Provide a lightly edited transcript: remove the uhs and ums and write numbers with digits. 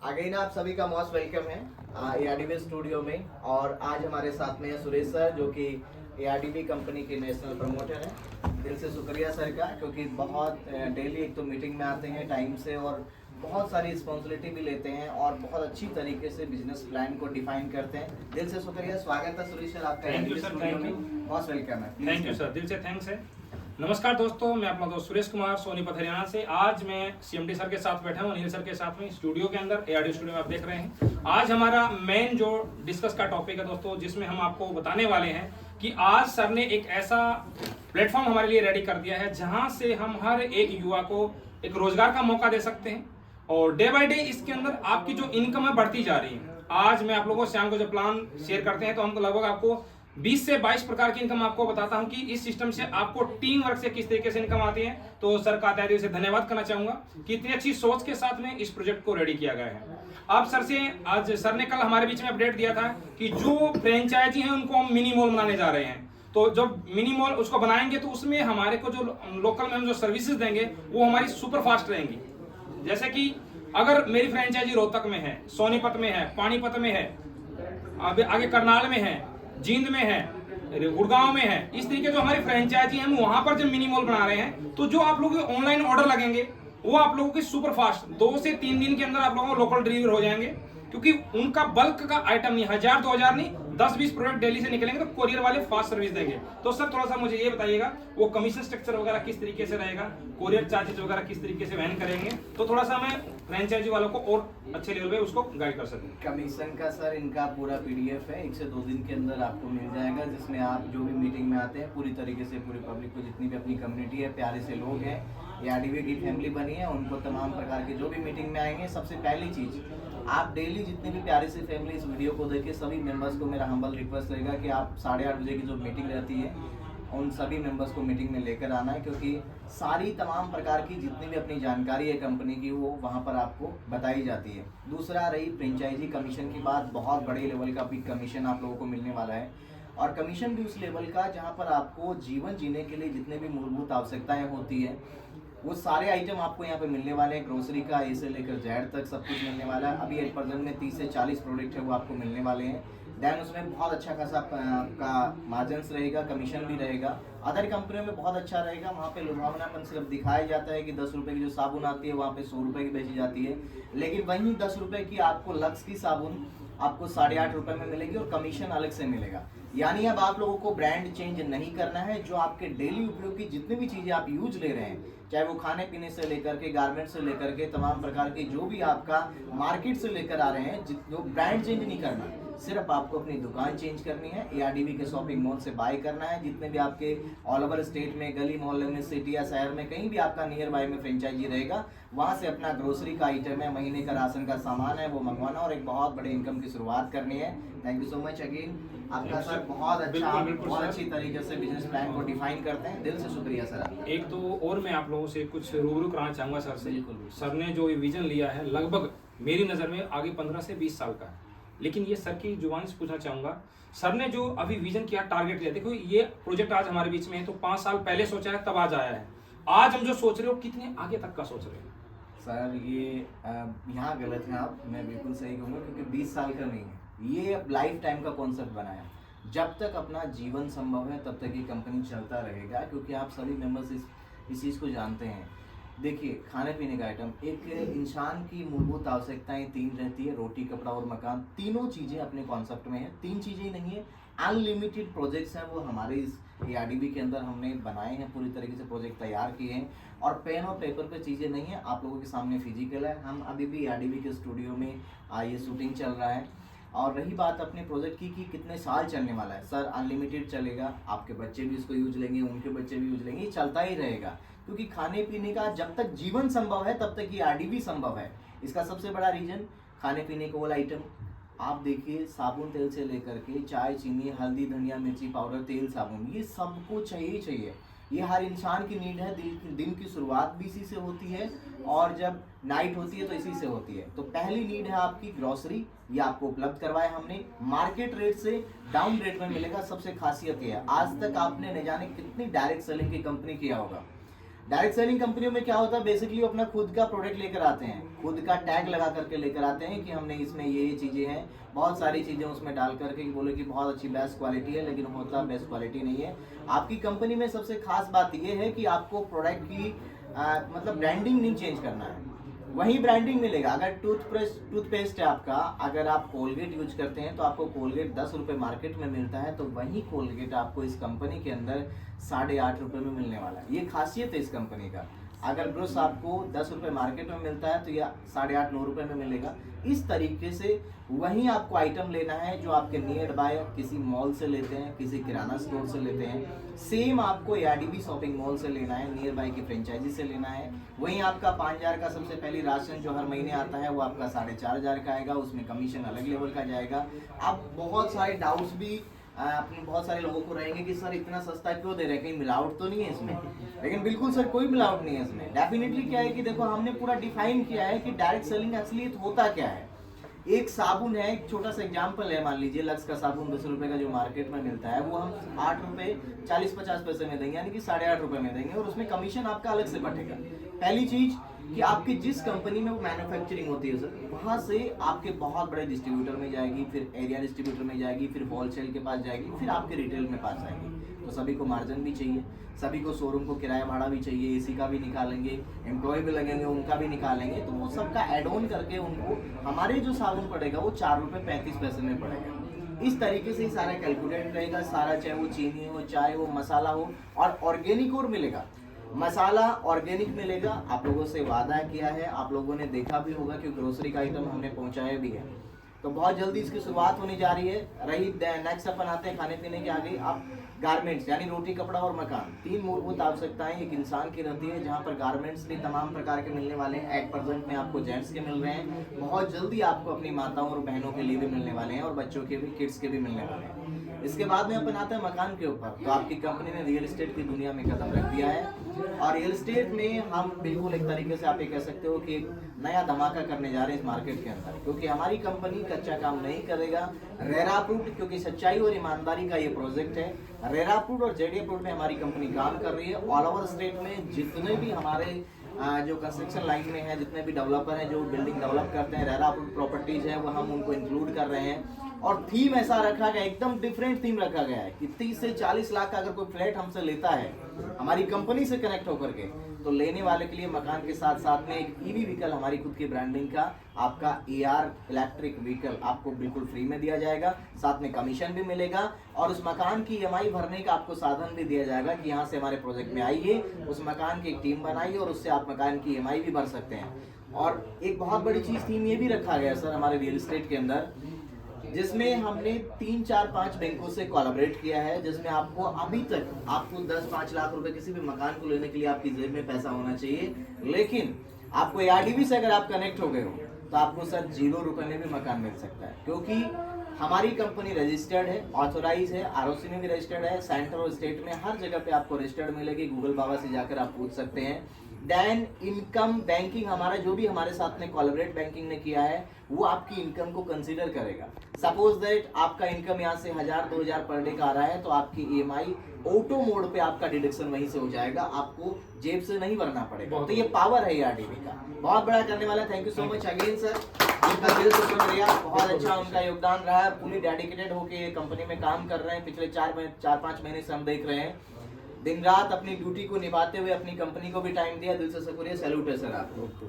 Again आप सभी का मोस्ट वेलकम है एआरडीबी स्टूडियो में। और आज हमारे साथ में है सुरेश सर, जो कि एआरडीबी कंपनी के नेशनल प्रमोटर हैं। दिल से शुक्रिया सर का, क्योंकि बहुत डेली एक तो मीटिंग में आते हैं टाइम से और बहुत सारी रिस्पॉन्सिबिलिटी भी लेते हैं और बहुत अच्छी तरीके से बिजनेस प्लान को डिफाइन करते हैं। दिल से शुक्रिया, स्वागत है सुरेश सर आपका। Thank you sir, thank you, most welcome है। थैंक यू सर, दिल से थैंक्स है। नमस्कार दोस्तों, मैं अपना दोस्त सुरेश कुमार सोनीपत हरियाणा से। आज मैं सीएमडी सर के साथ बैठा हूँ, अनिल सर के साथ में स्टूडियो के अंदर, एआरडी स्टूडियो में आप देख रहे हैं। आज हमारा मेन जो डिस्कस का टॉपिक है दोस्तों, जिसमें हम आपको बताने वाले हैं कि आज सर ने एक ऐसा प्लेटफॉर्म हमारे लिए रेडी कर दिया है जहां से हम हर एक युवा को एक रोजगार का मौका दे सकते हैं और डे बाय डे इसके अंदर आपकी जो इनकम है बढ़ती जा रही है। आज मैं आप लोगों को शाम को जब प्लान शेयर करते हैं तो हमको लगभग आपको 20 से 22 प्रकार की इनकम आपको बताता हूं कि इस सिस्टम से आपको टीम वर्क से किस तरीके से इनकम आती है। तो सर का तहे दिल से धन्यवाद करना चाहूंगा कि इतनी अच्छी सोच के साथ में इस प्रोजेक्ट को रेडी किया गया है। आप सर से आज सर ने कल हमारे बीच में अपडेट दिया था कि जो फ्रेंचाइजी है उनको हम मिनी मॉल बनाने जा रहे हैं। तो जब मिनी मॉल उसको बनाएंगे तो उसमें हमारे को जो लोकल में हम जो सर्विसेज देंगे वो हमारी सुपर फास्ट रहेंगी। जैसे कि अगर मेरी फ्रेंचाइजी रोहतक में है, सोनीपत में है, पानीपत में है, आगे करनाल में है, जींद में है, गुड़गांव में है, इस तरीके जो हमारी फ्रेंचाइजी है हम वहां पर जब मिनी मॉल बना रहे हैं तो जो आप लोगों के ऑनलाइन ऑर्डर लगेंगे वो आप लोगों की सुपर फास्ट 2 से 3 दिन के अंदर आप लोगों को लोकल डिलीवर हो जाएंगे, क्योंकि उनका बल्क का आइटम नहीं, 1000-2000 नहीं, 10-20 प्रोडक्ट दिल्ली से निकलेंगे तो कोरियर वाले फास्ट सर्विस देंगे। तो सर थोड़ा सा मुझे ये बताइएगा वो कमीशन स्ट्रक्चर वगैरह किस तरीके से रहेगा, कोरियर चार्जेस वगैरह किस तरीके से वहन करेंगे, तो थोड़ा सा मैं फ्रेंचाइजी वालों को और अच्छे लेवल पे उसको गाइड कर सकूं। कमीशन का सर इनका पूरा पीडीएफ है, 1 से 2 दिन के अंदर आपको मिल जाएगा, जिसमें आप जो भी मीटिंग में आते हैं पूरी तरीके से पूरी पब्लिक को, जितनी भी अपनी कम्युनिटी है, प्यारे से लोग हैं, एआरडीबी की फैमिली बनी है, उनको तमाम प्रकार के जो भी मीटिंग में आएंगे, सबसे पहली चीज़ आप डेली जितनी भी प्यारी सी फैमिली इस वीडियो को देखे, सभी मेंबर्स को मेरा हम्बल रिक्वेस्ट रहेगा कि आप 8:30 बजे की जो मीटिंग रहती है उन सभी मेंबर्स को मीटिंग में लेकर आना है, क्योंकि सारी तमाम प्रकार की जितनी भी अपनी जानकारी है कंपनी की वो वहाँ पर आपको बताई जाती है। दूसरा रही फ्रेंचाइजी कमीशन की बात, बहुत बड़े लेवल का भी कमीशन आप लोगों को मिलने वाला है, और कमीशन भी उस लेवल का जहाँ पर आपको जीवन जीने के लिए जितने भी मूलभूत आवश्यकताएं होती है वो सारे आइटम आपको यहाँ पे मिलने वाले हैं। ग्रोसरी का ए से लेकर जेड तक सब कुछ मिलने वाला है। अभी एट प्रेजेंट में 30 से 40 प्रोडक्ट है वो आपको मिलने वाले हैं। देन उसमें बहुत अच्छा खासा का मार्जिन्स रहेगा, कमीशन भी रहेगा। अदर कंपनियों में बहुत अच्छा रहेगा, वहाँ पे लुभावनापन सिर्फ दिखाया जाता है कि 10 रुपये की जो साबुन आती है वहाँ पे 100 रुपये की बेची जाती है, लेकिन वहीं 10 रुपये की आपको लक्स की साबुन आपको 8.5 रुपये में मिलेगी और कमीशन अलग से मिलेगा। यानी अब आप लोगों को ब्रांड चेंज नहीं करना है, जो आपके डेली उपयोग की जितनी भी चीज़ें आप यूज ले रहे हैं, चाहे वो खाने पीने से लेकर के गारमेंट से लेकर के तमाम प्रकार के जो भी आपका मार्केट से लेकर आ रहे हैं, जो ब्रांड चेंज नहीं करना, सिर्फ आपको अपनी दुकान चेंज करनी है, एआरडीबी के शॉपिंग मॉल से बाय करना है। जितने भी आपके ऑल ओवर स्टेट में, गली मोहल्ले में, सिटी या शहर में कहीं भी आपका नियर बाय में फ्रेंचाइजी रहेगा, वहाँ से अपना ग्रोसरी का आइटम है, महीने का राशन का सामान है वो मंगवाना और एक बहुत बड़े इनकम की शुरुआत करनी है। Thank you so much again आपका सर, बहुत अच्छा, बहुत अच्छी तरीके से बिजनेस प्लान को डिफाइन करते हैं। दिल से शुक्रिया सर। एक तो और मैं आप लोगों से कुछ रूबरू कराना चाहूंगा सर से। सर ने जो विजन लिया है लगभग मेरी नज़र में आगे 15 से 20 साल का है, लेकिन ये सर की जुबान से पूछना चाहूंगा, सर ने जो अभी विजन किया, टारगेट लिया, देखो ये प्रोजेक्ट आज हमारे बीच में है तो 5 साल पहले सोचा है तब आज आया है। आज हम जो सोच रहे हो कितने आगे तक का सोच रहे हो? सर ये यहाँ गलत है आप, मैं बिल्कुल सही कहूँगा, क्योंकि 20 साल का नहीं है, ये लाइफ टाइम का कॉन्सेप्ट बनाया। जब तक अपना जीवन संभव है तब तक ये कंपनी चलता रहेगा, क्योंकि आप सभी मेंबर्स इस चीज़ को जानते हैं। देखिए, खाने पीने का आइटम, एक इंसान की मूलभूत आवश्यकताएं 3 रहती है, रोटी, कपड़ा और मकान। तीनों चीज़ें अपने कॉन्सेप्ट में है, 3 चीज़ें ही नहीं है, अनलिमिटेड प्रोजेक्ट्स हैं वो हमारे इस एआरडीबी के अंदर हमने बनाए हैं, पूरी तरीके से प्रोजेक्ट तैयार किए हैं, और पेन और पेपर पे चीज़ें नहीं है, आप लोगों के सामने फिजिकल है। हम अभी भी एआरडीबी के स्टूडियो में ये शूटिंग चल रहा है। और रही बात अपने प्रोजेक्ट की कि कितने साल चलने वाला है, सर अनलिमिटेड चलेगा, आपके बच्चे भी इसको यूज लेंगे, उनके बच्चे भी यूज लेंगे, ये चलता ही रहेगा, क्योंकि खाने पीने का जब तक जीवन संभव है तब तक ये आरडीबी संभव है। इसका सबसे बड़ा रीजन खाने पीने का वाला आइटम, आप देखिए, साबुन तेल से लेकर के चाय, चीनी, हल्दी, धनिया, मिर्ची पाउडर, तेल, साबुन, ये सबको चाहिए ही चाहिए। ये हर इंसान की नीड है। दिन की शुरुआत भी इसी से होती है और जब नाइट होती है तो इसी से होती है। तो पहली नीड है आपकी ग्रोसरी, ये आपको उपलब्ध करवाया हमने, मार्केट रेट से डाउन रेट में मिलेगा। सबसे खासियत ये है, आज तक आपने न जाने कितनी डायरेक्ट सेलिंग की कंपनी किया होगा, डायरेक्ट सेलिंग कंपनियों में क्या होता है, बेसिकली अपना खुद का प्रोडक्ट लेकर आते हैं, खुद का टैग लगा करके लेकर आते हैं कि हमने इसमें ये चीज़ें हैं, बहुत सारी चीज़ें उसमें डाल करके कि बोले कि बहुत अच्छी बेस्ट क्वालिटी है, लेकिन होता बेस्ट क्वालिटी नहीं है। आपकी कंपनी में सबसे खास बात ये है कि आपको प्रोडक्ट की मतलब ब्रांडिंग नहीं चेंज करना है, वही ब्रांडिंग मिलेगा। अगर टूथपेस्ट है आपका, अगर आप कोलगेट यूज करते हैं तो आपको कोलगेट 10 रुपये मार्केट में मिलता है, तो वही कोलगेट आपको इस कंपनी के अंदर 8.5 रुपये में मिलने वाला है। ये खासियत है इस कंपनी का। अगर ब्रश आपको 10 रुपये मार्केट में मिलता है तो यह 8.5-9 रुपये में मिलेगा। इस तरीके से वही आपको आइटम लेना है जो आपके नियर बाय किसी मॉल से लेते हैं, किसी किराना स्टोर से लेते हैं। सेम आपको ARDB शॉपिंग मॉल से लेना है, नियर बाय की फ्रेंचाइजी से लेना है। वहीं आपका 5,000 का सबसे पहली राशन जो हर महीने आता है वो आपका 4,500 का आएगा, उसमें कमीशन अलग लेवल का जाएगा। अब बहुत सारे डाउट्स भी अपने बहुत सारे लोगों को रहेंगे कि सर इतना सस्ता क्यों दे रहे हैं, कहीं मिलावट तो नहीं है इसमें? लेकिन बिल्कुल सर कोई मिलावट नहीं है इसमें। डेफिनेटली क्या है कि देखो हमने पूरा डिफाइन किया है कि डायरेक्ट सेलिंग असलियत होता क्या है। एक साबुन है, एक छोटा सा एग्जांपल है, मान लीजिए लक्स का साबुन 10 रुपए का जो मार्केट में मिलता है वो हम 8 रुपए 40-50 पैसे में देंगे, यानी कि 8.5 रुपए में देंगे, और उसमें कमीशन आपका अलग से बटेगा। पहली चीज कि आपकी जिस कंपनी में वो मैन्युफैक्चरिंग होती है सर, वहाँ से आपके बहुत बड़े डिस्ट्रीब्यूटर में जाएगी, फिर एरिया डिस्ट्रीब्यूटर में जाएगी, फिर होलसेल के पास जाएगी, फिर आपके रिटेल में पास आएगी। तो सभी को मार्जिन भी चाहिए, सभी को शोरूम को किराया भाड़ा भी चाहिए, AC का भी निकालेंगे, एम्प्लॉय भी लगेंगे उनका भी निकालेंगे, तो वो सबका एड ऑन करके उनको हमारे जो साबुन पड़ेगा वो 4 रुपये 35 पैसे में पड़ेगा। इस तरीके से ही सारा कैलकुलेट रहेगा सारा, चाहे वो चीनी हो, चाहे वो मसाला हो, और ऑर्गेनिक और मिलेगा। मसाला ऑर्गेनिक मिलेगा, आप लोगों से वादा किया है, आप लोगों ने देखा भी होगा कि ग्रोसरी का आइटम हमने पहुंचाया भी है। तो बहुत जल्दी इसकी शुरुआत होने जा रही है। रही नेक्स्ट अपन आते हैं खाने पीने के आगे। आप गारमेंट्स यानी रोटी, कपड़ा और मकान, 3 मूलभूत आवश्यकताएं एक इंसान की रहती है, जहां पर गारमेंट्स भी तमाम प्रकार के मिलने वाले हैं। एट प्रेजेंट में आपको जेंट्स के मिल रहे हैं, बहुत जल्दी आपको अपनी माताओं और बहनों के लिए भी मिलने वाले हैं, और बच्चों के भी, किड्स के भी मिलने वाले हैं। इसके बाद में अपन आते हैं मकान के ऊपर। तो आपकी कंपनी ने रियल एस्टेट की दुनिया में कदम रख दिया है, और रियल एस्टेट में हम बिल्कुल एक तरीके से आप ये कह सकते हो कि एक नया धमाका करने जा रहे हैं इस मार्केट के अंदर, क्योंकि हमारी कंपनी कच्चा काम नहीं करेगा। रेरा अप्रूव्ड, क्योंकि सच्चाई और ईमानदारी का ये प्रोजेक्ट है। रेरा अप्रूव्ड और JD अप्रूव्ड में हमारी कंपनी काम कर रही है। ऑल ओवर स्टेट में जितने भी हमारे जो कंस्ट्रक्शन लाइन में है, जितने भी डेवलपर हैं जो बिल्डिंग डेवलप करते हैं, रेरा अप्रूव्ड प्रॉपर्टीज है, वो हम उनको इंक्लूड कर रहे हैं। और थीम ऐसा रखा गया, एकदम डिफरेंट थीम रखा गया है कि 30 से 40 लाख का अगर कोई फ्लैट हमसे लेता है हमारी कंपनी से कनेक्ट होकर के, तो लेने वाले के लिए मकान के साथ साथ में एक EV व्हीकल, हमारी खुद की ब्रांडिंग का आपका AR इलेक्ट्रिक व्हीकल आपको बिल्कुल फ्री में दिया जाएगा। साथ में कमीशन भी मिलेगा, और उस मकान की EMI भरने का आपको साधन भी दिया जाएगा कि यहाँ से हमारे प्रोजेक्ट में आइए, उस मकान की एक टीम बनाइए, और उससे आप मकान की EMI भी भर सकते हैं। और एक बहुत बड़ी चीज थीम ये भी रखा गया सर हमारे रियल एस्टेट के अंदर, जिसमें हमने 3, 4, 5 बैंकों से कोलैबोरेट किया है, जिसमें आपको अभी तक आपको 10-5 लाख रुपए किसी भी मकान को लेने के लिए आपकी जेब में पैसा होना चाहिए, लेकिन आपको ARDB से अगर आप कनेक्ट हो गए हो तो आपको सर 0 रुपए में भी मकान मिल सकता है, क्योंकि हमारी कंपनी रजिस्टर्ड है, ऑथोराइज है, ROC में भी रजिस्टर्ड है, सेंटर और स्टेट में हर जगह पे आपको रजिस्टर्ड मिलेगी। गूगल बाबा से जाकर आप पूछ सकते हैं। देन इनकम बैंकिंग, हमारा जो भी हमारे साथ में कोलैबोरेट बैंकिंग ने किया है वो आपकी इनकम को कंसीडर करेगा। सपोज दैट आपका इनकम यहाँ से 1000-2000 पर डे का आ रहा है, तो आपकी EMI ऑटो मोड पे आपका डिडक्शन वहीं से हो जाएगा, आपको जेब से नहीं भरना पड़ेगा। तो ये पावर है ARDB का, बहुत बड़ा करने वाला है। Thank you so much again sir, उनका दिल से शुक्रिया, बहुत अच्छा उनका योगदान रहा है। पूरी डेडिकेटेड होके ये कंपनी में काम कर रहे हैं, पिछले 4-5 महीने से हम देख रहे हैं, दिन रात अपनी ड्यूटी को निभाते हुए अपनी कंपनी को भी टाइम दिया। दिल से शुक्रिया, सैल्यूट है सर आपको।